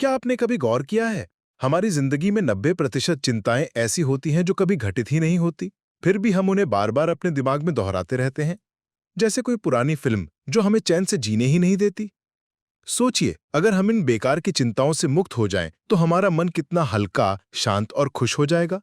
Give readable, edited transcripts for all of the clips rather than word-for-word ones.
क्या आपने कभी गौर किया है, हमारी जिंदगी में 90% चिंताएं ऐसी होती हैं जो कभी घटित ही नहीं होती, फिर भी हम उन्हें बार बार अपने दिमाग में दोहराते रहते हैं, जैसे कोई पुरानी फिल्म जो हमें चैन से जीने ही नहीं देती। सोचिए, अगर हम इन बेकार की चिंताओं से मुक्त हो जाएं, तो हमारा मन कितना हल्का, शांत और खुश हो जाएगा।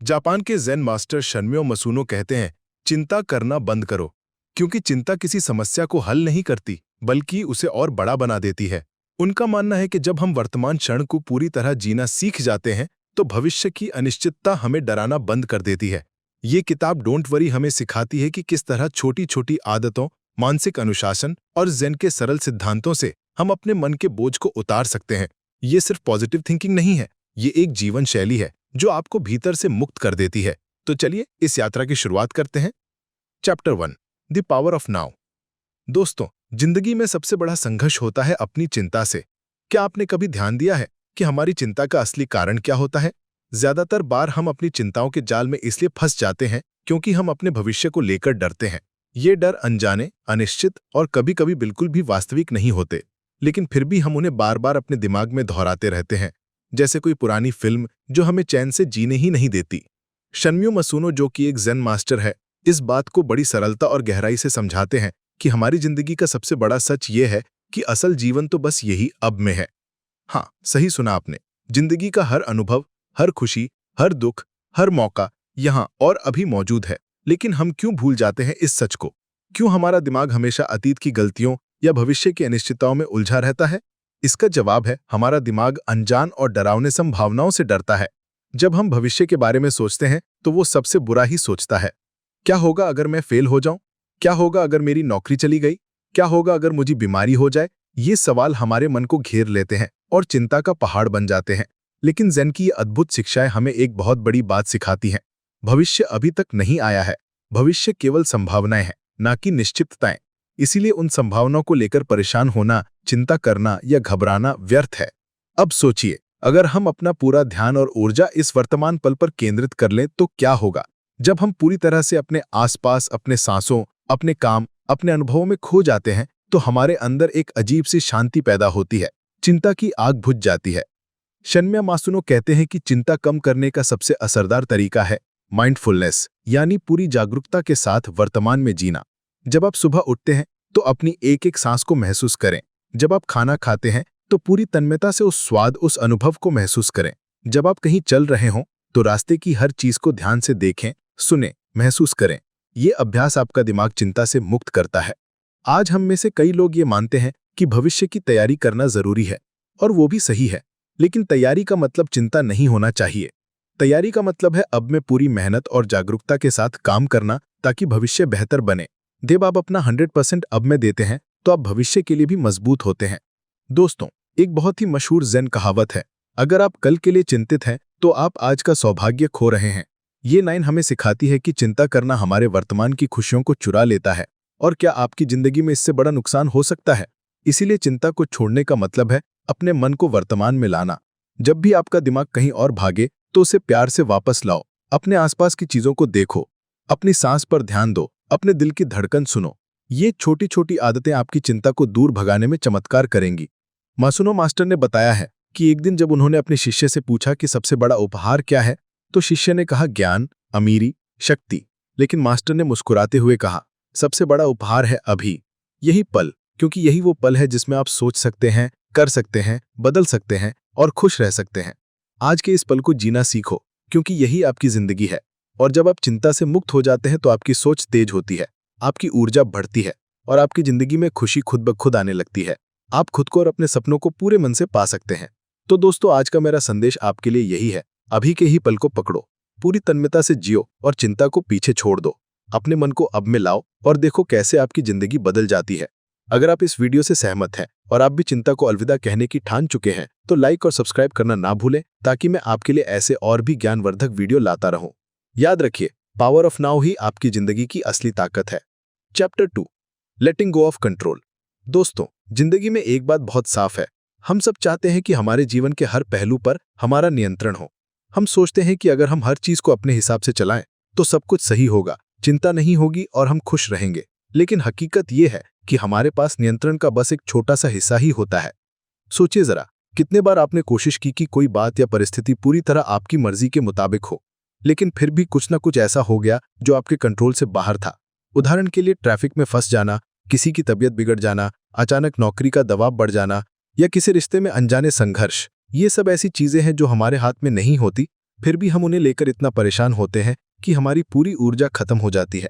जापान के ज़ेन मास्टर शन्म्यो मसूनो कहते हैं, चिंता करना बंद करो, क्योंकि चिंता किसी समस्या को हल नहीं करती, बल्कि उसे और बड़ा बना देती है। उनका मानना है कि जब हम वर्तमान क्षण को पूरी तरह जीना सीख जाते हैं, तो भविष्य की अनिश्चितता हमें डराना बंद कर देती है। ये किताब डोंट वरी हमें सिखाती है कि किस तरह छोटी छोटी आदतों, मानसिक अनुशासन और ज़ेन के सरल सिद्धांतों से हम अपने मन के बोझ को उतार सकते हैं। ये सिर्फ पॉजिटिव थिंकिंग नहीं है, ये एक जीवन शैली है जो आपको भीतर से मुक्त कर देती है। तो चलिए इस यात्रा की शुरुआत करते हैं। Chapter 1, the power of now. दोस्तों, जिंदगी में सबसे बड़ा संघर्ष होता है अपनी चिंता से। क्या आपने कभी ध्यान दिया है कि हमारी चिंता का असली कारण क्या होता है? ज्यादातर बार हम अपनी चिंताओं के जाल में इसलिए फंस जाते हैं क्योंकि हम अपने भविष्य को लेकर डरते हैं। ये डर अनजाने, अनिश्चित और कभी-कभी बिल्कुल भी वास्तविक नहीं होते, लेकिन फिर भी हम उन्हें बार-बार अपने दिमाग में दोहराते रहते हैं, जैसे कोई पुरानी फिल्म जो हमें चैन से जीने ही नहीं देती। शन्म्यो मसूनो, जो कि एक ज़ेन मास्टर है, इस बात को बड़ी सरलता और गहराई से समझाते हैं कि हमारी जिंदगी का सबसे बड़ा सच ये है कि असल जीवन तो बस यही अब में है। हाँ, सही सुना आपने। जिंदगी का हर अनुभव, हर खुशी, हर दुख, हर मौका यहाँ और अभी मौजूद है। लेकिन हम क्यों भूल जाते हैं इस सच को? क्यों हमारा दिमाग हमेशा अतीत की गलतियों या भविष्य की अनिश्चितताओं में उलझा रहता है? इसका जवाब है, हमारा दिमाग अनजान और डरावने संभावनाओं से डरता है। जब हम भविष्य के बारे में सोचते हैं तो वो सबसे बुरा ही सोचता है। क्या होगा अगर मैं फेल हो जाऊं? क्या होगा अगर मेरी नौकरी चली गई? क्या होगा अगर मुझे बीमारी हो जाए? ये सवाल हमारे मन को घेर लेते हैं और चिंता का पहाड़ बन जाते हैं। लेकिन ज़ेन की ये अद्भुत शिक्षाएं हमें एक बहुत बड़ी बात सिखाती हैं। भविष्य अभी तक नहीं आया है। भविष्य केवल संभावनाएं हैं, ना कि निश्चितताएं। इसीलिए उन संभावनाओं को लेकर परेशान होना, चिंता करना या घबराना व्यर्थ है। अब सोचिए, अगर हम अपना पूरा ध्यान और ऊर्जा इस वर्तमान पल पर केंद्रित कर लें तो क्या होगा? जब हम पूरी तरह से अपने आसपास, अपने सांसों, अपने काम, अपने अनुभवों में खो जाते हैं, तो हमारे अंदर एक अजीब सी शांति पैदा होती है। चिंता की आग बुझ जाती है। शन्म्यो मासूनो कहते हैं कि चिंता कम करने का सबसे असरदार तरीका है माइंडफुलनेस, यानी पूरी जागरूकता के साथ वर्तमान में जीना। जब आप सुबह उठते हैं तो अपनी एक एक सांस को महसूस करें। जब आप खाना खाते हैं तो पूरी तन्मयता से उस स्वाद, उस अनुभव को महसूस करें। जब आप कहीं चल रहे हों तो रास्ते की हर चीज को ध्यान से देखें, सुनें, महसूस करें। ये अभ्यास आपका दिमाग चिंता से मुक्त करता है। आज हम में से कई लोग ये मानते हैं कि भविष्य की तैयारी करना जरूरी है, और वो भी सही है। लेकिन तैयारी का मतलब चिंता नहीं होना चाहिए। तैयारी का मतलब है अब में पूरी मेहनत और जागरूकता के साथ काम करना, ताकि भविष्य बेहतर बने। जब आप अपना 100% अब में देते हैं तो आप भविष्य के लिए भी मजबूत होते हैं। दोस्तों, एक बहुत ही मशहूर ज़ेन कहावत है, अगर आप कल के लिए चिंतित हैं तो आप आज का सौभाग्य खो रहे हैं। ये लाइन हमें सिखाती है कि चिंता करना हमारे वर्तमान की खुशियों को चुरा लेता है, और क्या आपकी जिंदगी में इससे बड़ा नुकसान हो सकता है? इसीलिए चिंता को छोड़ने का मतलब है अपने मन को वर्तमान में लाना। जब भी आपका दिमाग कहीं और भागे तो उसे प्यार से वापस लाओ। अपने आसपास की चीजों को देखो, अपनी सांस पर ध्यान दो, अपने दिल की धड़कन सुनो। ये छोटी छोटी आदतें आपकी चिंता को दूर भगाने में चमत्कार करेंगी। मासूनो मास्टर ने बताया है कि एक दिन जब उन्होंने अपने शिष्य से पूछा कि सबसे बड़ा उपहार क्या है, तो शिष्य ने कहा ज्ञान, अमीरी, शक्ति। लेकिन मास्टर ने मुस्कुराते हुए कहा, सबसे बड़ा उपहार है अभी, यही पल, क्योंकि यही वो पल है जिसमें आप सोच सकते हैं, कर सकते हैं, बदल सकते हैं और खुश रह सकते हैं। आज के इस पल को जीना सीखो, क्योंकि यही आपकी जिंदगी है। और जब आप चिंता से मुक्त हो जाते हैं तो आपकी सोच तेज होती है, आपकी ऊर्जा बढ़ती है और आपकी जिंदगी में खुशी खुद ब खुद आने लगती है। आप खुद को और अपने सपनों को पूरे मन से पा सकते हैं। तो दोस्तों, आज का मेरा संदेश आपके लिए यही है, अभी के ही पल को पकड़ो, पूरी तन्मयता से जियो और चिंता को पीछे छोड़ दो। अपने मन को अब में लाओ और देखो कैसे आपकी जिंदगी बदल जाती है। अगर आप इस वीडियो से सहमत हैं और आप भी चिंता को अलविदा कहने की ठान चुके हैं, तो लाइक और सब्सक्राइब करना ना भूलें, ताकि मैं आपके लिए ऐसे और भी ज्ञानवर्धक वीडियो लाता रहूं। याद रखिए, पावर ऑफ नाउ ही आपकी जिंदगी की असली ताकत है। Chapter 2, letting go of control. दोस्तों, जिंदगी में एक बात बहुत साफ है, हम सब चाहते हैं कि हमारे जीवन के हर पहलू पर हमारा नियंत्रण हो। हम सोचते हैं कि अगर हम हर चीज को अपने हिसाब से चलाएं तो सब कुछ सही होगा, चिंता नहीं होगी और हम खुश रहेंगे। लेकिन हकीकत यह है कि हमारे पास नियंत्रण का बस एक छोटा सा हिस्सा ही होता है। सोचिए जरा, कितने बार आपने कोशिश की कि कोई बात या परिस्थिति पूरी तरह आपकी मर्जी के मुताबिक हो, लेकिन फिर भी कुछ ना कुछ ऐसा हो गया जो आपके कंट्रोल से बाहर था। उदाहरण के लिए ट्रैफिक में फंस जाना, किसी की तबीयत बिगड़ जाना, अचानक नौकरी का दबाव बढ़ जाना या किसी रिश्ते में अनजाने संघर्ष। ये सब ऐसी चीजें हैं जो हमारे हाथ में नहीं होती, फिर भी हम उन्हें लेकर इतना परेशान होते हैं कि हमारी पूरी ऊर्जा खत्म हो जाती है।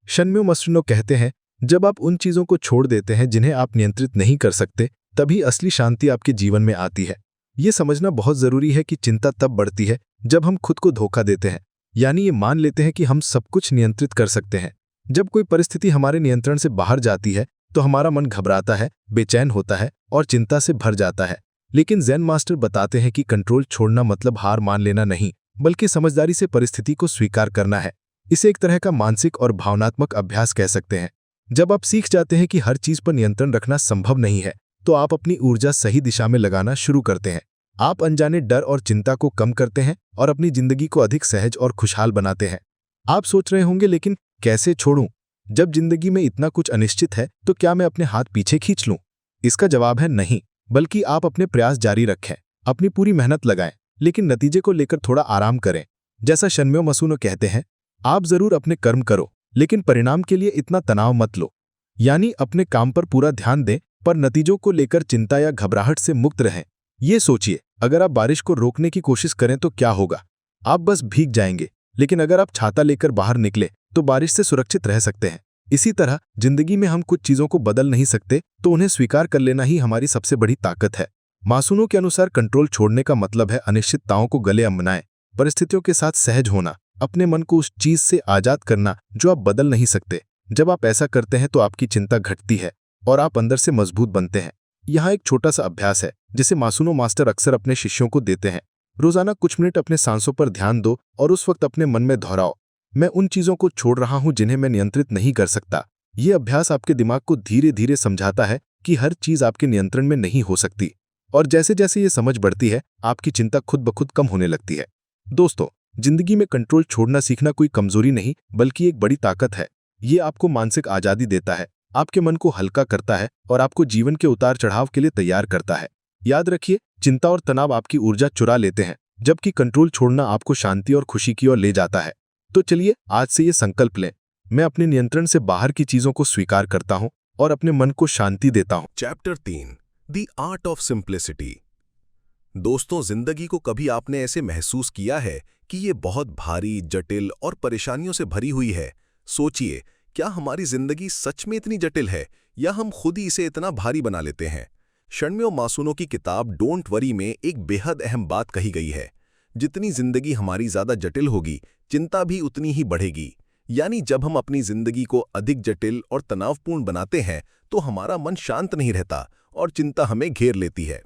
शन्म्यो मासुनो कहते हैं, जब आप उन चीजों को छोड़ देते हैं जिन्हें आप नियंत्रित नहीं कर सकते, तभी असली शांति आपके जीवन में आती है। ये समझना बहुत जरूरी है कि चिंता तब बढ़ती है जब हम खुद को धोखा देते हैं, यानी ये मान लेते हैं कि हम सब कुछ नियंत्रित कर सकते हैं। जब कोई परिस्थिति हमारे नियंत्रण से बाहर जाती है तो हमारा मन घबराता है, बेचैन होता है और चिंता से भर जाता है। लेकिन ज़ेन मास्टर बताते हैं कि कंट्रोल छोड़ना मतलब हार मान लेना नहीं, बल्कि समझदारी से परिस्थिति को स्वीकार करना है। इसे एक तरह का मानसिक और भावनात्मक अभ्यास कह सकते हैं। जब आप सीख जाते हैं कि हर चीज पर नियंत्रण रखना संभव नहीं है, तो आप अपनी ऊर्जा सही दिशा में लगाना शुरू करते हैं। आप अनजाने डर और चिंता को कम करते हैं और अपनी जिंदगी को अधिक सहज और खुशहाल बनाते हैं। आप सोच रहे होंगे, लेकिन कैसे छोड़ूं? जब जिंदगी में इतना कुछ अनिश्चित है तो क्या मैं अपने हाथ पीछे खींच लूं? इसका जवाब है नहीं, बल्कि आप अपने प्रयास जारी रखें, अपनी पूरी मेहनत लगाएं, लेकिन नतीजे को लेकर थोड़ा आराम करें। जैसा शन्म्यो मासुनो कहते हैं, आप जरूर अपने कर्म करो, लेकिन परिणाम के लिए इतना तनाव मत लो। यानी अपने काम पर पूरा ध्यान दें, पर नतीजों को लेकर चिंता या घबराहट से मुक्त रहें। ये सोचिए, अगर आप बारिश को रोकने की कोशिश करें तो क्या होगा? आप बस भीग जाएंगे। लेकिन अगर आप छाता लेकर बाहर निकले तो बारिश से सुरक्षित रह सकते हैं। इसी तरह जिंदगी में हम कुछ चीजों को बदल नहीं सकते, तो उन्हें स्वीकार कर लेना ही हमारी सबसे बड़ी ताकत है। मासुनो के अनुसार कंट्रोल छोड़ने का मतलब है अनिश्चितताओं को गले अमनाएं, परिस्थितियों के साथ सहज होना, अपने मन को उस चीज से आजाद करना जो आप बदल नहीं सकते। जब आप ऐसा करते हैं तो आपकी चिंता घटती है और आप अंदर से मजबूत बनते हैं। यहाँ एक छोटा सा अभ्यास है जिसे मासुनो मास्टर अक्सर अपने शिष्यों को देते हैं। रोजाना कुछ मिनट अपने सांसों पर ध्यान दो और उस वक्त अपने मन में दोहराओ, मैं उन चीजों को छोड़ रहा हूं जिन्हें मैं नियंत्रित नहीं कर सकता। ये अभ्यास आपके दिमाग को धीरे धीरे समझाता है कि हर चीज आपके नियंत्रण में नहीं हो सकती, और जैसे जैसे ये समझ बढ़ती है, आपकी चिंता खुद ब खुद कम होने लगती है। दोस्तों, जिंदगी में कंट्रोल छोड़ना सीखना कोई कमजोरी नहीं, बल्कि एक बड़ी ताकत है। ये आपको मानसिक आजादी देता है, आपके मन को हल्का करता है और आपको जीवन के उतार चढ़ाव के लिए तैयार करता है। याद रखिए, चिंता और तनाव आपकी ऊर्जा चुरा लेते हैं, जबकि कंट्रोल छोड़ना आपको शांति और खुशी की ओर ले जाता है। तो चलिए आज से ये संकल्प लें, मैं अपने नियंत्रण से बाहर की चीजों को स्वीकार करता हूं और अपने मन को शांति देता हूं। Chapter 3, the art of simplicity. दोस्तों, जिंदगी को कभी आपने ऐसे महसूस किया है कि ये बहुत भारी, जटिल और परेशानियों से भरी हुई है? सोचिए, क्या हमारी जिंदगी सच में इतनी जटिल है या हम खुद ही इसे इतना भारी बना लेते हैं? शन्म्यो मासुनो की किताब डोंट वरी में एक बेहद अहम बात कही गई है। जितनी जिंदगी हमारी ज्यादा जटिल होगी, चिंता भी उतनी ही बढ़ेगी। यानी जब हम अपनी जिंदगी को अधिक जटिल और तनावपूर्ण बनाते हैं तो हमारा मन शांत नहीं रहता और चिंता हमें घेर लेती है।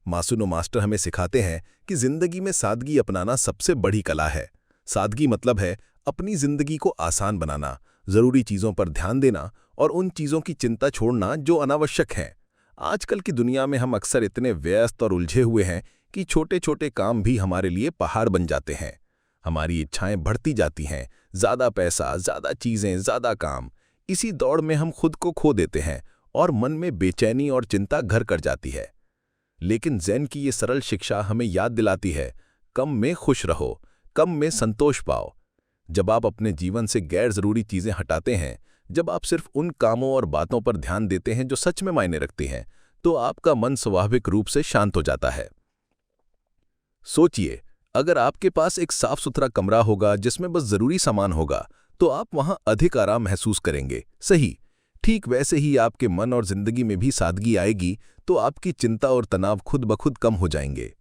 मासुनो मास्टर हमें सिखाते हैं कि जिंदगी में सादगी अपनाना सबसे बड़ी कला है। सादगी मतलब है अपनी जिंदगी को आसान बनाना, जरूरी चीजों पर ध्यान देना और उन चीजों की चिंता छोड़ना जो अनावश्यक हैं। आजकल की दुनिया में हम अक्सर इतने व्यस्त और उलझे हुए हैं कि छोटे छोटे काम भी हमारे लिए पहाड़ बन जाते हैं। हमारी इच्छाएं बढ़ती जाती हैं, ज्यादा पैसा, ज्यादा चीजें, ज्यादा काम। इसी दौड़ में हम खुद को खो देते हैं और मन में बेचैनी और चिंता घर कर जाती है। लेकिन ज़ेन की ये सरल शिक्षा हमें याद दिलाती है, कम में खुश रहो, कम में संतोष पाओ। जब आप अपने जीवन से गैर जरूरी चीजें हटाते हैं, जब आप सिर्फ उन कामों और बातों पर ध्यान देते हैं जो सच में मायने रखती हैं, तो आपका मन स्वाभाविक रूप से शांत हो जाता है। सोचिए, अगर आपके पास एक साफ सुथरा कमरा होगा जिसमें बस जरूरी सामान होगा, तो आप वहां अधिक आराम महसूस करेंगे। सही, ठीक वैसे ही आपके मन और जिंदगी में भी सादगी आएगी तो आपकी चिंता और तनाव खुद ब खुद कम हो जाएंगे।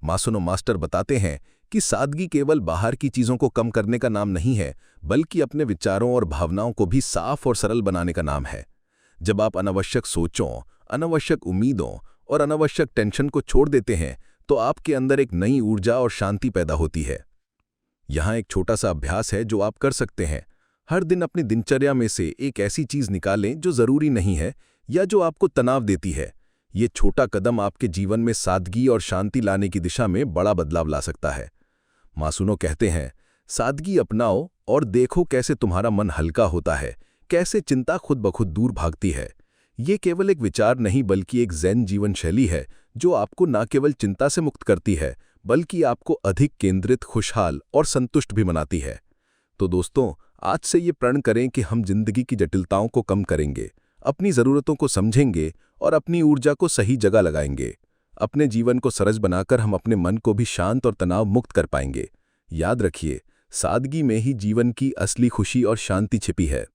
मासुनो मास्टर बताते हैं कि सादगी केवल बाहर की चीजों को कम करने का नाम नहीं है, बल्कि अपने विचारों और भावनाओं को भी साफ और सरल बनाने का नाम है। जब आप अनावश्यक सोचों, अनावश्यक उम्मीदों और अनावश्यक टेंशन को छोड़ देते हैं, तो आपके अंदर एक नई ऊर्जा और शांति पैदा होती है। यहाँ एक छोटा सा अभ्यास है जो आप कर सकते हैं। हर दिन अपनी दिनचर्या में से एक ऐसी चीज निकालें जो जरूरी नहीं है या जो आपको तनाव देती है। ये छोटा कदम आपके जीवन में सादगी और शांति लाने की दिशा में बड़ा बदलाव ला सकता है। मासुनो कहते हैं, सादगी अपनाओ और देखो कैसे तुम्हारा मन हल्का होता है, कैसे चिंता खुद ब खुद दूर भागती है। ये केवल एक विचार नहीं, बल्कि एक ज़ेन जीवन शैली है जो आपको न केवल चिंता से मुक्त करती है बल्कि आपको अधिक केंद्रित, खुशहाल और संतुष्ट भी बनाती है। तो दोस्तों, आज से ये प्रण करें कि हम जिंदगी की जटिलताओं को कम करेंगे, अपनी ज़रूरतों को समझेंगे और अपनी ऊर्जा को सही जगह लगाएंगे। अपने जीवन को सरस बनाकर हम अपने मन को भी शांत और तनाव मुक्त कर पाएंगे। याद रखिए, सादगी में ही जीवन की असली खुशी और शांति छिपी है।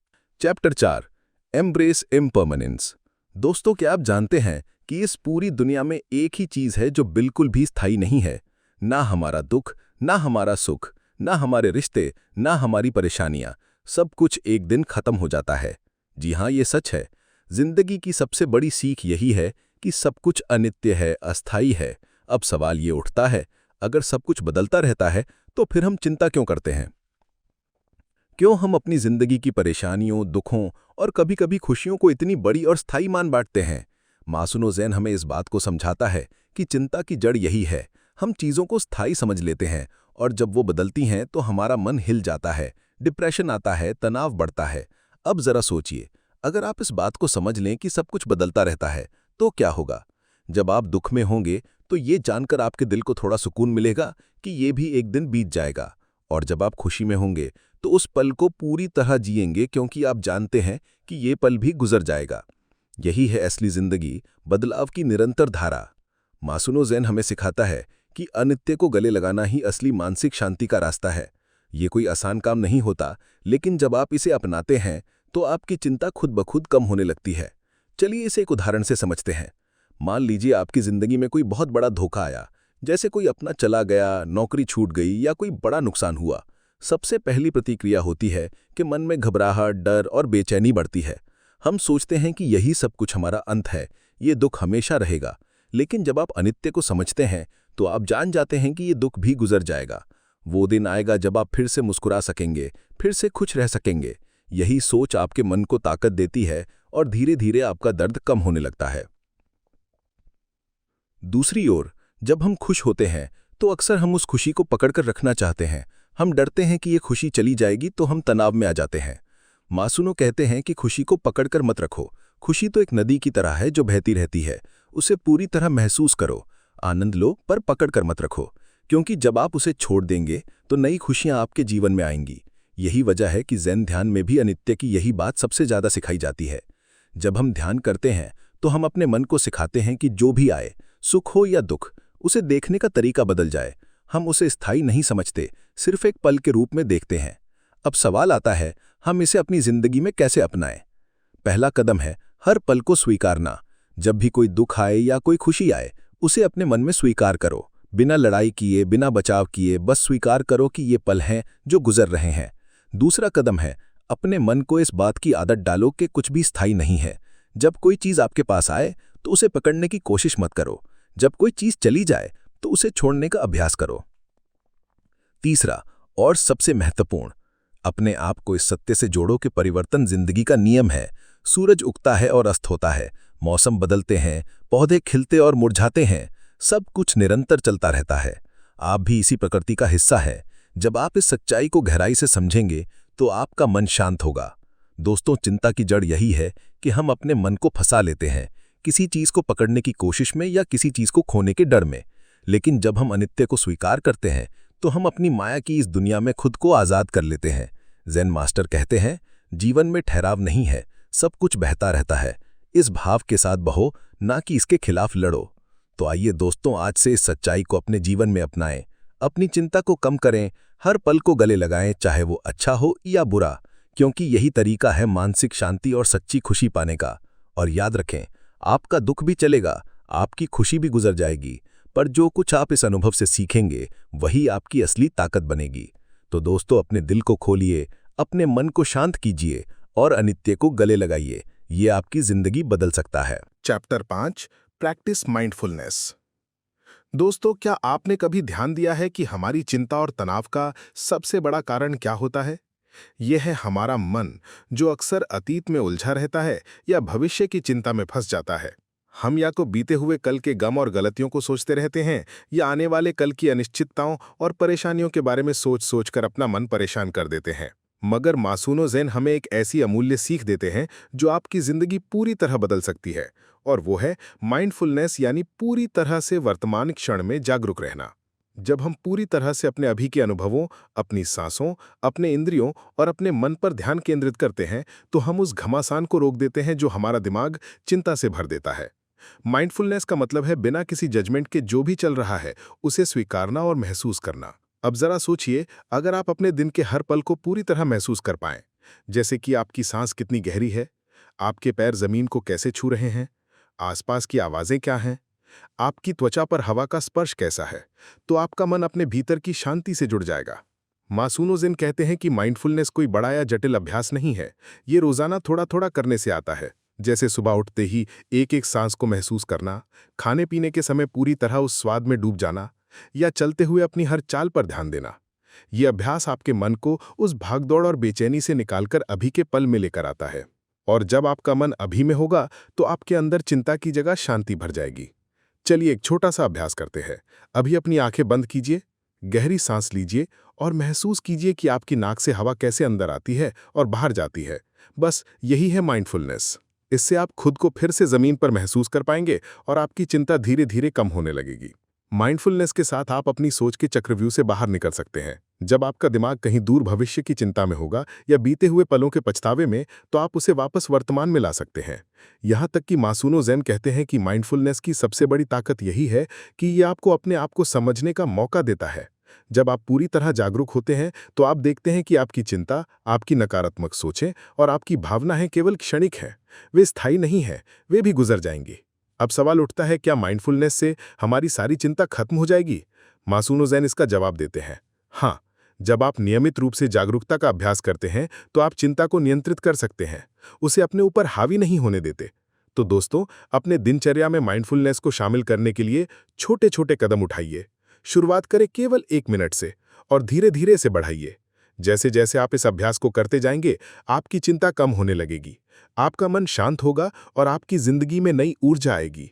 Chapter 4, embrace impermanence. दोस्तों, क्या आप जानते हैं कि इस पूरी दुनिया में एक ही चीज़ है जो बिल्कुल भी स्थायी नहीं है? ना हमारा दुख, ना हमारा सुख, ना हमारे रिश्ते, ना हमारी परेशानियां, सब कुछ एक दिन खत्म हो जाता है। जी हाँ, ये सच है। जिंदगी की सबसे बड़ी सीख यही है कि सब कुछ अनित्य है, अस्थायी है। अब सवाल ये उठता है, अगर सब कुछ बदलता रहता है तो फिर हम चिंता क्यों करते हैं? क्यों हम अपनी जिंदगी की परेशानियों, दुखों और कभी-कभी खुशियों को इतनी बड़ी और स्थायी मान बांटते हैं? मासूनो ज़ेन हमें इस बात को समझाता है कि चिंता की जड़ यही है। हम चीज़ों को स्थायी समझ लेते हैं और जब वो बदलती हैं तो हमारा मन हिल जाता है, डिप्रेशन आता है, तनाव बढ़ता है। अब जरा सोचिए, अगर आप इस बात को समझ लें कि सब कुछ बदलता रहता है तो क्या होगा? जब आप दुख में होंगे तो ये जानकर आपके दिल को थोड़ा सुकून मिलेगा कि ये भी एक दिन बीत जाएगा, और जब आप खुशी में होंगे तो उस पल को पूरी तरह जिएंगे क्योंकि आप जानते हैं कि ये पल भी गुजर जाएगा। यही है असली जिंदगी, बदलाव की निरंतर धारा। मासूनो ज़ेन हमें सिखाता है कि अनित्य को गले लगाना ही असली मानसिक शांति का रास्ता है। ये कोई आसान काम नहीं होता, लेकिन जब आप इसे अपनाते हैं तो आपकी चिंता खुद ब खुद कम होने लगती है। चलिए इसे एक उदाहरण से समझते हैं। मान लीजिए आपकी जिंदगी में कोई बहुत बड़ा धोखा आया, जैसे कोई अपना चला गया, नौकरी छूट गई या कोई बड़ा नुकसान हुआ। सबसे पहली प्रतिक्रिया होती है कि मन में घबराहट, डर और बेचैनी बढ़ती है। हम सोचते हैं कि यही सब कुछ हमारा अंत है, ये दुख हमेशा रहेगा। लेकिन जब आप अनित्य को समझते हैं तो आप जान जाते हैं कि ये दुख भी गुजर जाएगा। वो दिन आएगा जब आप फिर से मुस्कुरा सकेंगे, फिर से खुश रह सकेंगे। यही सोच आपके मन को ताकत देती है और धीरे धीरे आपका दर्द कम होने लगता है। दूसरी ओर, जब हम खुश होते हैं तो अक्सर हम उस खुशी को पकड़कर रखना चाहते हैं। हम डरते हैं कि ये खुशी चली जाएगी तो हम तनाव में आ जाते हैं। मासूनो कहते हैं कि खुशी को पकड़कर मत रखो। खुशी तो एक नदी की तरह है जो बहती रहती है। उसे पूरी तरह महसूस करो, आनंद लो, पर पकड़कर मत रखो, क्योंकि जब आप उसे छोड़ देंगे तो नई खुशियां आपके जीवन में आएंगी। यही वजह है कि ज़ेन ध्यान में भी अनित्य की यही बात सबसे ज़्यादा सिखाई जाती है। जब हम ध्यान करते हैं तो हम अपने मन को सिखाते हैं कि जो भी आए, सुख हो या दुख, उसे देखने का तरीका बदल जाए। हम उसे स्थायी नहीं समझते, सिर्फ एक पल के रूप में देखते हैं। अब सवाल आता है, हम इसे अपनी जिंदगी में कैसे अपनाएं? पहला कदम है हर पल को स्वीकारना। जब भी कोई दुख आए या कोई खुशी आए, उसे अपने मन में स्वीकार करो, बिना लड़ाई किए, बिना बचाव किए। बस स्वीकार करो कि ये पल हैं जो गुजर रहे हैं। दूसरा कदम है अपने मन को इस बात की आदत डालो कि कुछ भी स्थायी नहीं है। जब कोई चीज़ आपके पास आए तो उसे पकड़ने की कोशिश मत करो। जब कोई चीज़ चली जाए तो उसे छोड़ने का अभ्यास करो। तीसरा और सबसे महत्वपूर्ण, अपने आप को इस सत्य से जोड़ो कि परिवर्तन जिंदगी का नियम है। सूरज उगता है और अस्त होता है, मौसम बदलते हैं, पौधे खिलते और मुरझाते हैं, सब कुछ निरंतर चलता रहता है। आप भी इसी प्रकृति का हिस्सा है। जब आप इस सच्चाई को गहराई से समझेंगे तो आपका मन शांत होगा। दोस्तों, चिंता की जड़ यही है कि हम अपने मन को फंसा लेते हैं, किसी चीज़ को पकड़ने की कोशिश में या किसी चीज़ को खोने के डर में। लेकिन जब हम अनित्य को स्वीकार करते हैं तो हम अपनी माया की इस दुनिया में खुद को आज़ाद कर लेते हैं। ज़ेन मास्टर कहते हैं, जीवन में ठहराव नहीं है, सब कुछ बहता रहता है। इस भाव के साथ बहो, ना कि इसके खिलाफ लड़ो। तो आइए दोस्तों, आज से इस सच्चाई को अपने जीवन में अपनाएं। अपनी चिंता को कम करें, हर पल को गले लगाएं, चाहे वो अच्छा हो या बुरा, क्योंकि यही तरीका है मानसिक शांति और सच्ची खुशी पाने का। और याद रखें, आपका दुख भी चलेगा, आपकी खुशी भी गुजर जाएगी, पर जो कुछ आप इस अनुभव से सीखेंगे वही आपकी असली ताकत बनेगी। तो दोस्तों, अपने दिल को खोलिए, अपने मन को शांत कीजिए और अनित्य को गले लगाइए। ये आपकी जिंदगी बदल सकता है। Chapter 5, practice mindfulness. दोस्तों, क्या आपने कभी ध्यान दिया है कि हमारी चिंता और तनाव का सबसे बड़ा कारण क्या होता है? यह है हमारा मन, जो अक्सर अतीत में उलझा रहता है या भविष्य की चिंता में फंस जाता है। हम या तो बीते हुए कल के गम और गलतियों को सोचते रहते हैं या आने वाले कल की अनिश्चितताओं और परेशानियों के बारे में सोच सोच कर अपना मन परेशान कर देते हैं। मगर मासूनो ज़ेन हमें एक ऐसी अमूल्य सीख देते हैं जो आपकी जिंदगी पूरी तरह बदल सकती है, और वो है माइंडफुलनेस, यानी पूरी तरह से वर्तमान क्षण में जागरूक रहना। जब हम पूरी तरह से अपने अभी के अनुभवों, अपनी सांसों, अपने इंद्रियों और अपने मन पर ध्यान केंद्रित करते हैं, तो हम उस घमासान को रोक देते हैं जो हमारा दिमाग चिंता से भर देता है। माइंडफुलनेस का मतलब है बिना किसी जजमेंट के जो भी चल रहा है उसे स्वीकारना और महसूस करना। अब जरा सोचिए, अगर आप अपने दिन के हर पल को पूरी तरह महसूस कर पाएं, जैसे कि आपकी सांस कितनी गहरी है, आपके पैर जमीन को कैसे छू रहे हैं, आसपास की आवाजें क्या हैं, आपकी त्वचा पर हवा का स्पर्श कैसा है, तो आपका मन अपने भीतर की शांति से जुड़ जाएगा। मासूनो ज़ेन कहते हैं कि माइंडफुलनेस कोई बड़ा या जटिल अभ्यास नहीं है, ये रोजाना थोड़ा थोड़ा करने से आता है। जैसे सुबह उठते ही एक एक सांस को महसूस करना, खाने पीने के समय पूरी तरह उस स्वाद में डूब जाना, या चलते हुए अपनी हर चाल पर ध्यान देना। ये अभ्यास आपके मन को उस भागदौड़ और बेचैनी से निकालकर अभी के पल में लेकर आता है। और जब आपका मन अभी में होगा तो आपके अंदर चिंता की जगह शांति भर जाएगी। चलिए एक छोटा सा अभ्यास करते हैं। अभी अपनी आंखें बंद कीजिए, गहरी सांस लीजिए और महसूस कीजिए कि आपकी नाक से हवा कैसे अंदर आती है और बाहर जाती है। बस यही है माइंडफुलनेस। इससे आप खुद को फिर से जमीन पर महसूस कर पाएंगे और आपकी चिंता धीरे धीरे कम होने लगेगी। माइंडफुलनेस के साथ आप अपनी सोच के चक्रव्यूह से बाहर निकल सकते हैं। जब आपका दिमाग कहीं दूर भविष्य की चिंता में होगा या बीते हुए पलों के पछतावे में, तो आप उसे वापस वर्तमान में ला सकते हैं। यहाँ तक कि मासूनो ज़ेन कहते हैं कि माइंडफुलनेस की सबसे बड़ी ताकत यही है कि ये आपको अपने आप को समझने का मौका देता है। जब आप पूरी तरह जागरूक होते हैं तो आप देखते हैं कि आपकी चिंता, आपकी नकारात्मक सोचें और आपकी भावनाएं केवल क्षणिक हैं। वे स्थायी नहीं हैं, वे भी गुजर जाएंगी। अब सवाल उठता है, क्या माइंडफुलनेस से हमारी सारी चिंता खत्म हो जाएगी? मासूनो ज़ेन इसका जवाब देते हैं, हाँ। जब आप नियमित रूप से जागरूकता का अभ्यास करते हैं तो आप चिंता को नियंत्रित कर सकते हैं, उसे अपने ऊपर हावी नहीं होने देते। तो दोस्तों, अपने दिनचर्या में माइंडफुलनेस को शामिल करने के लिए छोटे छोटे कदम उठाइए। शुरुआत करें केवल 1 मिनट से और धीरे धीरे इसे बढ़ाइए। जैसे जैसे आप इस अभ्यास को करते जाएंगे, आपकी चिंता कम होने लगेगी, आपका मन शांत होगा और आपकी जिंदगी में नई ऊर्जा आएगी।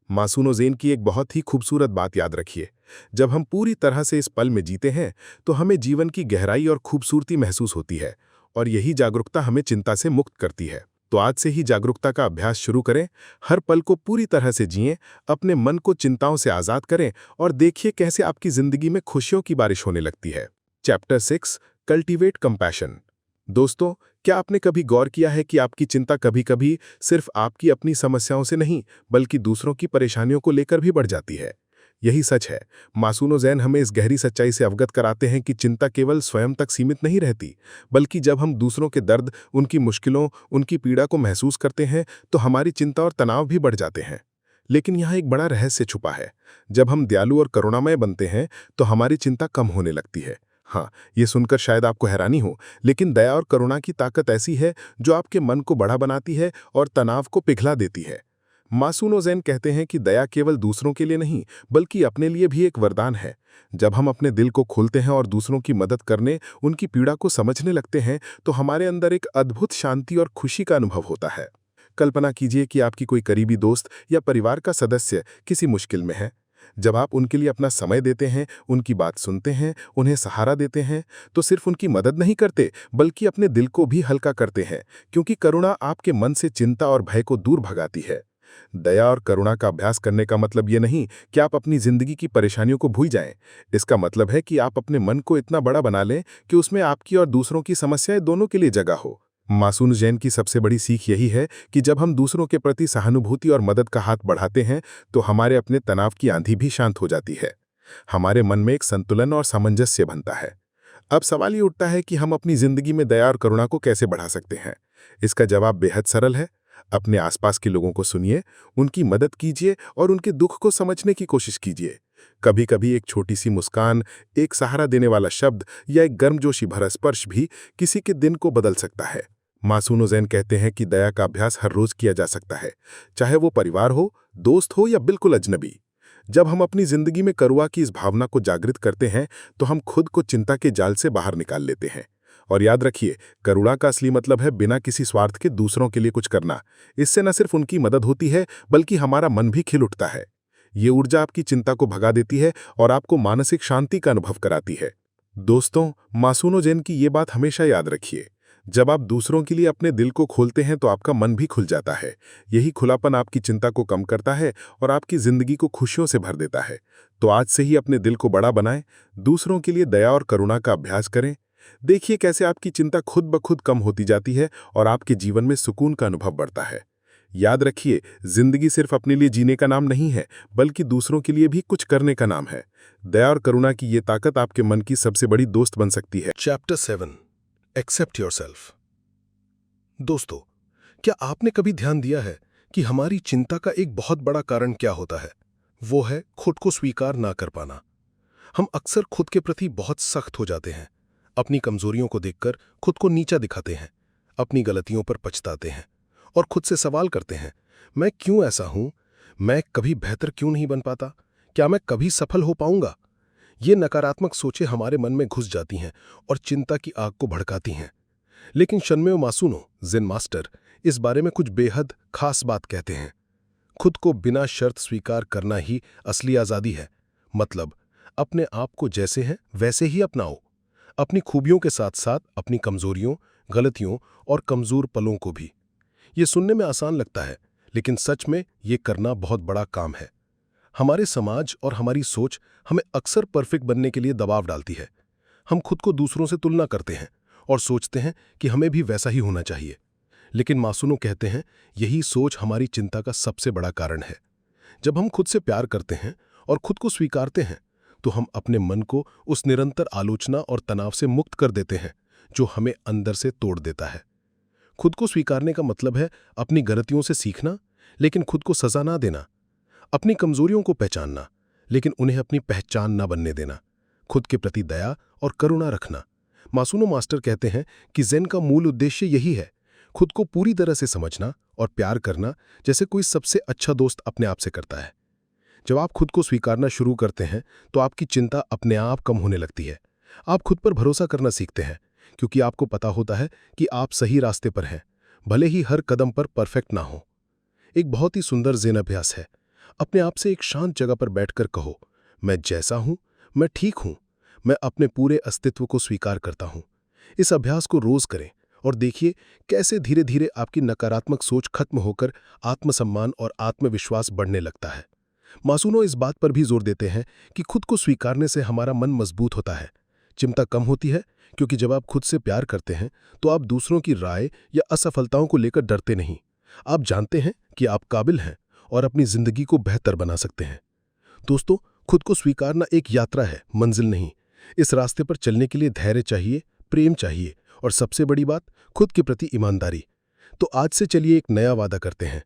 मासूनो ज़ेन की एक बहुत ही खूबसूरत बात याद रखिए, जब हम पूरी तरह से इस पल में जीते हैं तो हमें जीवन की गहराई और खूबसूरती महसूस होती है, और यही जागरूकता हमें चिंता से मुक्त करती है। तो आज से ही जागरूकता का अभ्यास शुरू करें, हर पल को पूरी तरह से जिएं, अपने मन को चिंताओं से आज़ाद करें और देखिए कैसे आपकी जिंदगी में खुशियों की बारिश होने लगती है। Chapter 6, cultivate compassion. दोस्तों, क्या आपने कभी गौर किया है कि आपकी चिंता कभी कभी सिर्फ आपकी अपनी समस्याओं से नहीं, बल्कि दूसरों की परेशानियों को लेकर भी बढ़ जाती है? यही सच है। मासूनो ज़ेन हमें इस गहरी सच्चाई से अवगत कराते हैं कि चिंता केवल स्वयं तक सीमित नहीं रहती, बल्कि जब हम दूसरों के दर्द, उनकी मुश्किलों, उनकी पीड़ा को महसूस करते हैं तो हमारी चिंता और तनाव भी बढ़ जाते हैं। लेकिन यहाँ एक बड़ा रहस्य छुपा है। जब हम दयालु और करुणामय बनते हैं तो हमारी चिंता कम होने लगती है। हाँ, ये सुनकर शायद आपको हैरानी हो, लेकिन दया और करुणा की ताकत ऐसी है जो आपके मन को बड़ा बनाती है और तनाव को पिघला देती है। मासूनो ज़ेन कहते हैं कि दया केवल दूसरों के लिए नहीं, बल्कि अपने लिए भी एक वरदान है। जब हम अपने दिल को खोलते हैं और दूसरों की मदद करने, उनकी पीड़ा को समझने लगते हैं, तो हमारे अंदर एक अद्भुत शांति और खुशी का अनुभव होता है। कल्पना कीजिए कि आपकी कोई करीबी दोस्त या परिवार का सदस्य किसी मुश्किल में है। जब आप उनके लिए अपना समय देते हैं, उनकी बात सुनते हैं, उन्हें सहारा देते हैं, तो सिर्फ उनकी मदद नहीं करते, बल्कि अपने दिल को भी हल्का करते हैं, क्योंकि करुणा आपके मन से चिंता और भय को दूर भगाती है। दया और करुणा का अभ्यास करने का मतलब ये नहीं कि आप अपनी जिंदगी की परेशानियों को भूल जाएं। इसका मतलब है कि आप अपने मन को इतना बड़ा बना लें कि उसमें आपकी और दूसरों की समस्याएं दोनों के लिए जगह हो। मासूनो ज़ेन की सबसे बड़ी सीख यही है कि जब हम दूसरों के प्रति सहानुभूति और मदद का हाथ बढ़ाते हैं तो हमारे अपने तनाव की आंधी भी शांत हो जाती है। हमारे मन में एक संतुलन और सामंजस्य बनता है। अब सवाल ये उठता है कि हम अपनी जिंदगी में दया और करुणा को कैसे बढ़ा सकते हैं। इसका जवाब बेहद सरल है। अपने आसपास के लोगों को सुनिए, उनकी मदद कीजिए और उनके दुख को समझने की कोशिश कीजिए। कभी कभी एक छोटी सी मुस्कान, एक सहारा देने वाला शब्द या एक गर्मजोशी भरा स्पर्श भी किसी के दिन को बदल सकता है। मासूनो ज़ेन कहते हैं कि दया का अभ्यास हर रोज किया जा सकता है, चाहे वो परिवार हो, दोस्त हो या बिल्कुल अजनबी। जब हम अपनी जिंदगी में करुणा की इस भावना को जागृत करते हैं तो हम खुद को चिंता के जाल से बाहर निकाल लेते हैं। और याद रखिए, करुणा का असली मतलब है बिना किसी स्वार्थ के दूसरों के लिए कुछ करना। इससे न सिर्फ उनकी मदद होती है, बल्कि हमारा मन भी खिल उठता है। ये ऊर्जा आपकी चिंता को भगा देती है और आपको मानसिक शांति का अनुभव कराती है। दोस्तों, मासूनो जैन की ये बात हमेशा याद रखिए। जब आप दूसरों के लिए अपने दिल को खोलते हैं तो आपका मन भी खुल जाता है। यही खुलापन आपकी चिंता को कम करता है और आपकी जिंदगी को खुशियों से भर देता है। तो आज से ही अपने दिल को बड़ा बनाएं, दूसरों के लिए दया और करुणा का अभ्यास करें। देखिए कैसे आपकी चिंता खुद ब खुद कम होती जाती है और आपके जीवन में सुकून का अनुभव बढ़ता है। याद रखिए, जिंदगी सिर्फ अपने लिए जीने का नाम नहीं है, बल्कि दूसरों के लिए भी कुछ करने का नाम है। दया और करुणा की ये ताकत आपके मन की सबसे बड़ी दोस्त बन सकती है। Chapter 7 accept yourself. दोस्तों, क्या आपने कभी ध्यान दिया है कि हमारी चिंता का एक बहुत बड़ा कारण क्या होता है? वो है खुद को स्वीकार ना कर पाना। हम अक्सर खुद के प्रति बहुत सख्त हो जाते हैं, अपनी कमजोरियों को देखकर खुद को नीचा दिखाते हैं, अपनी गलतियों पर पछताते हैं और खुद से सवाल करते हैं, मैं क्यों ऐसा हूं? मैं कभी बेहतर क्यों नहीं बन पाता? क्या मैं कभी सफल हो पाऊंगा? ये नकारात्मक सोचें हमारे मन में घुस जाती हैं और चिंता की आग को भड़काती हैं। लेकिन शनम्यो मासूनो ज़ेन मास्टर इस बारे में कुछ बेहद खास बात कहते हैं। खुद को बिना शर्त स्वीकार करना ही असली आज़ादी है। मतलब, अपने आप को जैसे हैं वैसे ही अपनाओ, अपनी खूबियों के साथ साथ अपनी कमजोरियों, गलतियों और कमजोर पलों को भी। ये सुनने में आसान लगता है, लेकिन सच में ये करना बहुत बड़ा काम है। हमारे समाज और हमारी सोच हमें अक्सर परफेक्ट बनने के लिए दबाव डालती है। हम खुद को दूसरों से तुलना करते हैं और सोचते हैं कि हमें भी वैसा ही होना चाहिए। लेकिन मासूनो कहते हैं, यही सोच हमारी चिंता का सबसे बड़ा कारण है। जब हम खुद से प्यार करते हैं और खुद को स्वीकारते हैं, तो हम अपने मन को उस निरंतर आलोचना और तनाव से मुक्त कर देते हैं जो हमें अंदर से तोड़ देता है। खुद को स्वीकारने का मतलब है अपनी गलतियों से सीखना, लेकिन खुद को सजा ना देना। अपनी कमजोरियों को पहचानना, लेकिन उन्हें अपनी पहचान ना बनने देना। खुद के प्रति दया और करुणा रखना। मासूनो मास्टर कहते हैं कि ज़ेन का मूल उद्देश्य यही है, खुद को पूरी तरह से समझना और प्यार करना, जैसे कोई सबसे अच्छा दोस्त अपने आप से करता है। जब आप खुद को स्वीकारना शुरू करते हैं तो आपकी चिंता अपने आप कम होने लगती है। आप खुद पर भरोसा करना सीखते हैं, क्योंकि आपको पता होता है कि आप सही रास्ते पर हैं, भले ही हर कदम पर परफेक्ट ना हो। एक बहुत ही सुंदर ज़ेन अभ्यास है। अपने आप से एक शांत जगह पर बैठकर कहो, मैं जैसा हूं, मैं ठीक हूं, मैं अपने पूरे अस्तित्व को स्वीकार करता हूं। इस अभ्यास को रोज करें और देखिए कैसे धीरे धीरे आपकी नकारात्मक सोच खत्म होकर आत्मसम्मान और आत्मविश्वास बढ़ने लगता है। मासूनो इस बात पर भी जोर देते हैं कि खुद को स्वीकारने से हमारा मन मजबूत होता है, चिंता कम होती है, क्योंकि जब आप खुद से प्यार करते हैं तो आप दूसरों की राय या असफलताओं को लेकर डरते नहीं। आप जानते हैं कि आप काबिल हैं और अपनी जिंदगी को बेहतर बना सकते हैं। दोस्तों, खुद को स्वीकारना एक यात्रा है, मंजिल नहीं। इस रास्ते पर चलने के लिए धैर्य चाहिए, प्रेम चाहिए और सबसे बड़ी बात, खुद के प्रति ईमानदारी। तो आज से चलिए एक नया वादा करते हैं।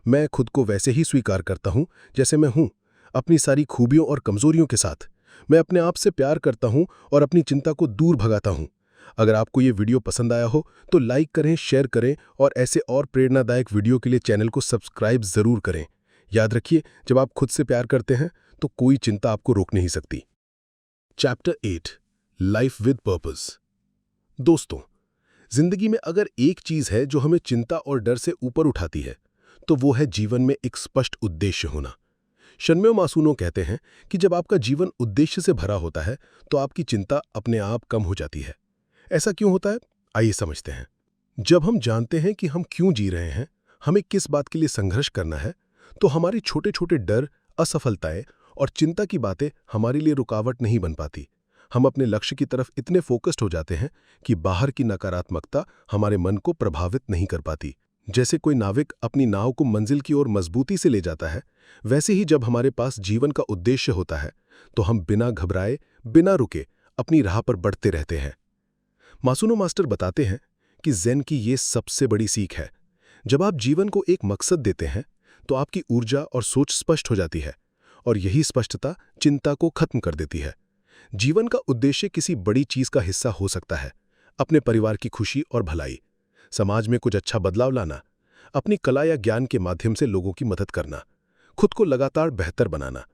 मैं खुद को वैसे ही स्वीकार करता हूं जैसे मैं हूं, अपनी सारी खूबियों और कमजोरियों के साथ। मैं अपने आप से प्यार करता हूं और अपनी चिंता को दूर भगाता हूं। अगर आपको ये वीडियो पसंद आया हो तो लाइक करें, शेयर करें और ऐसे और प्रेरणादायक वीडियो के लिए चैनल को सब्सक्राइब जरूर करें। याद रखिए, जब आप खुद से प्यार करते हैं तो कोई चिंता आपको रोक नहीं सकती। Chapter 8 life with purpose. दोस्तों, जिंदगी में अगर एक चीज है जो हमें चिंता और डर से ऊपर उठाती है, तो वो है जीवन में एक स्पष्ट उद्देश्य होना। शनम्यो मासूनो कहते हैं कि जब आपका जीवन उद्देश्य से भरा होता है तो आपकी चिंता अपने आप कम हो जाती है। ऐसा क्यों होता है? आइए समझते हैं। जब हम जानते हैं कि हम क्यों जी रहे हैं, हमें किस बात के लिए संघर्ष करना है, तो हमारे छोटे छोटे डर, असफलताएं और चिंता की बातें हमारे लिए रुकावट नहीं बन पाती। हम अपने लक्ष्य की तरफ इतने फोकस्ड हो जाते हैं कि बाहर की नकारात्मकता हमारे मन को प्रभावित नहीं कर पाती। जैसे कोई नाविक अपनी नाव को मंजिल की ओर मजबूती से ले जाता है, वैसे ही जब हमारे पास जीवन का उद्देश्य होता है तो हम बिना घबराए, बिना रुके अपनी राह पर बढ़ते रहते हैं। मासूनो मास्टर बताते हैं कि ज़ेन की ये सबसे बड़ी सीख है। जब आप जीवन को एक मकसद देते हैं तो आपकी ऊर्जा और सोच स्पष्ट हो जाती है और यही स्पष्टता चिंता को खत्म कर देती है। जीवन का उद्देश्य किसी बड़ी चीज का हिस्सा हो सकता है, अपने परिवार की खुशी और भलाई, समाज में कुछ अच्छा बदलाव लाना, अपनी कला या ज्ञान के माध्यम से लोगों की मदद करना, खुद को लगातार बेहतर बनाना।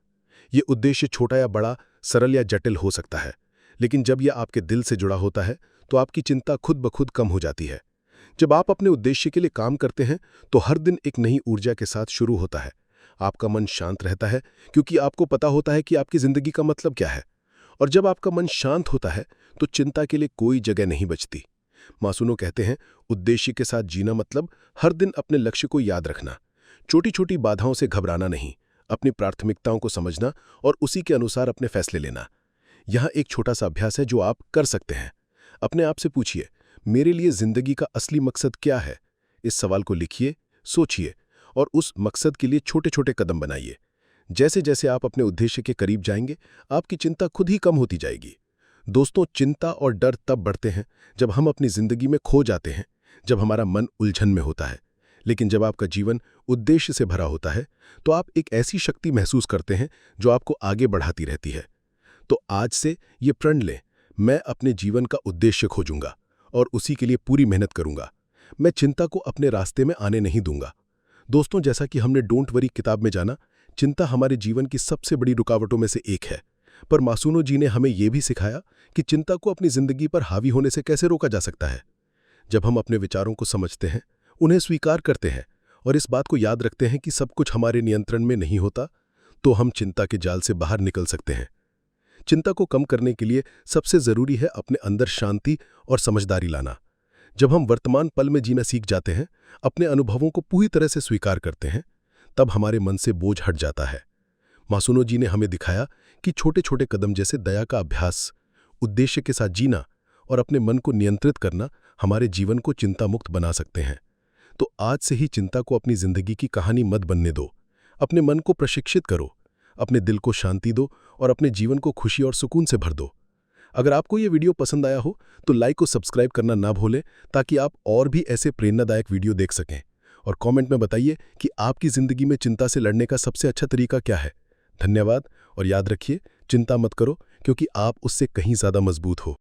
ये उद्देश्य छोटा या बड़ा, सरल या जटिल हो सकता है, लेकिन जब यह आपके दिल से जुड़ा होता है तो आपकी चिंता खुद ब खुद कम हो जाती है। जब आप अपने उद्देश्य के लिए काम करते हैं तो हर दिन एक नई ऊर्जा के साथ शुरू होता है। आपका मन शांत रहता है क्योंकि आपको पता होता है कि आपकी जिंदगी का मतलब क्या है और जब आपका मन शांत होता है तो चिंता के लिए कोई जगह नहीं बचती। मासूनो कहते हैं, उद्देश्य के साथ जीना मतलब हर दिन अपने लक्ष्य को याद रखना, छोटी छोटी बाधाओं से घबराना नहीं, अपनी प्राथमिकताओं को समझना और उसी के अनुसार अपने फैसले लेना। यहाँ एक छोटा सा अभ्यास है जो आप कर सकते हैं। अपने आप से पूछिए, मेरे लिए जिंदगी का असली मकसद क्या है? इस सवाल को लिखिए, सोचिए और उस मकसद के लिए छोटे छोटे कदम बनाइए। जैसे जैसे आप अपने उद्देश्य के करीब जाएंगे, आपकी चिंता खुद ही कम होती जाएगी। दोस्तों, चिंता और डर तब बढ़ते हैं जब हम अपनी जिंदगी में खो जाते हैं, जब हमारा मन उलझन में होता है। लेकिन जब आपका जीवन उद्देश्य से भरा होता है तो आप एक ऐसी शक्ति महसूस करते हैं जो आपको आगे बढ़ाती रहती है। तो आज से ये प्रण लें, मैं अपने जीवन का उद्देश्य खोजूंगा और उसी के लिए पूरी मेहनत करूंगा। मैं चिंता को अपने रास्ते में आने नहीं दूंगा। दोस्तों, जैसा कि हमने डोंट वरी किताब में जाना, चिंता हमारे जीवन की सबसे बड़ी रुकावटों में से एक है। पर मासूनो जी ने हमें यह भी सिखाया कि चिंता को अपनी जिंदगी पर हावी होने से कैसे रोका जा सकता है। जब हम अपने विचारों को समझते हैं, उन्हें स्वीकार करते हैं और इस बात को याद रखते हैं कि सब कुछ हमारे नियंत्रण में नहीं होता, तो हम चिंता के जाल से बाहर निकल सकते हैं। चिंता को कम करने के लिए सबसे जरूरी है अपने अंदर शांति और समझदारी लाना। जब हम वर्तमान पल में जीना सीख जाते हैं, अपने अनुभवों को पूरी तरह से स्वीकार करते हैं, तब हमारे मन से बोझ हट जाता है। मासूनो जी ने हमें दिखाया कि छोटे छोटे कदम जैसे दया का अभ्यास, उद्देश्य के साथ जीना और अपने मन को नियंत्रित करना हमारे जीवन को चिंता मुक्त बना सकते हैं। तो आज से ही चिंता को अपनी जिंदगी की कहानी मत बनने दो। अपने मन को प्रशिक्षित करो, अपने दिल को शांति दो और अपने जीवन को खुशी और सुकून से भर दो। अगर आपको ये वीडियो पसंद आया हो तो लाइक और सब्सक्राइब करना ना भूलें, ताकि आप और भी ऐसे प्रेरणादायक वीडियो देख सकें। और कमेंट में बताइए कि आपकी जिंदगी में चिंता से लड़ने का सबसे अच्छा तरीका क्या है। धन्यवाद और याद रखिए, चिंता मत करो, क्योंकि आप उससे कहीं ज़्यादा मजबूत हो।